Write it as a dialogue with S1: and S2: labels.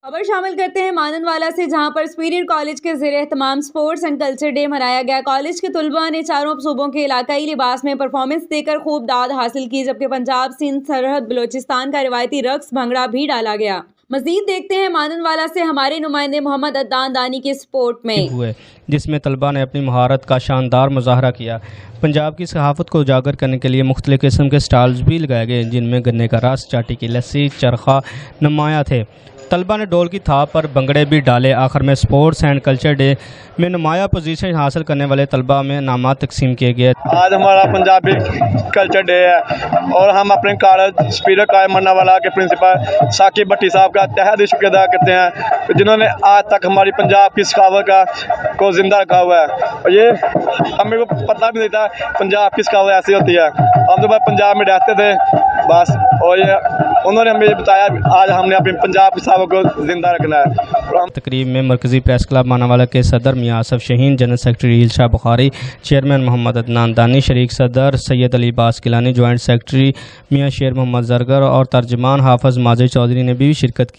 S1: خبر شامل کرتے ہیں مانن والا سے، جہاں پر سپیریئر کالج کے زیر اہتمام سپورٹس اینڈ کلچر ڈے منایا گیا۔ کالج کے طلباء نے چاروں صوبوں کے علاقائی لباس میں پرفارمنس دے کر خوب داد حاصل کی، جبکہ پنجاب، سندھ، سرحد بلوچستان کا روایتی رقص بھنگڑا بھی ڈالا گیا۔ مزید دیکھتے ہیں مانن والا سے ہمارے نمائندے محمد عدنان دانی کے سپورٹ میں،
S2: جس میں طلباء نے اپنی مہارت کا شاندار مظاہرہ کیا۔ پنجاب کی ثقافت کو اجاگر کرنے کے لیے مختلف قسم کے سٹالز بھی لگائے گئے، جن میں گنے کا رس، چاٹی کی لسی، چرخہ نمایاں تھے۔ طلباء نے ڈول کی تھاپ پر بھنگڑے بھی ڈالے۔ آخر میں سپورٹس اینڈ کلچر ڈے میں نمایاں پوزیشن حاصل کرنے والے طلباء میں انعامات تقسیم کیے گئے۔
S3: آج ہمارا پنجابی کلچر ڈے ہے اور ہم اپنے کالج سپیریئر کالج مانن والا کے پرنسپل ثاقب بھٹی صاحب کا تہہ دل شکریہ ادا کرتے ہیں، جنہوں نے آج تک ہماری پنجاب کی ثقافت کو زندہ رکھا ہوا ہے۔ اور یہ ہمیں کو پتہ بھی نہیں تھا پنجاب کی ثقافت ایسی ہوتی ہے۔ ہم تو بس پنجاب میں رہتے تھے بس، اور یہ انہوں نے ہمیں بتایا آج ہم نے اپنی پنجاب کی ثقافت کو زندہ رکھنا ہے۔
S2: تقریب میں مرکزی پریس کلب ماناوالا کے صدر میاں آصف شہین، جنرل سیکرٹری ریل شاہ بخاری، چیئرمین محمد عدنان دانی، شریک صدر سید علی عباس گیلانی، جوائنٹ سیکرٹری میاں شیر محمد زرگر اور ترجمان حافظ ماجد چودھری نے بھی شرکت کی۔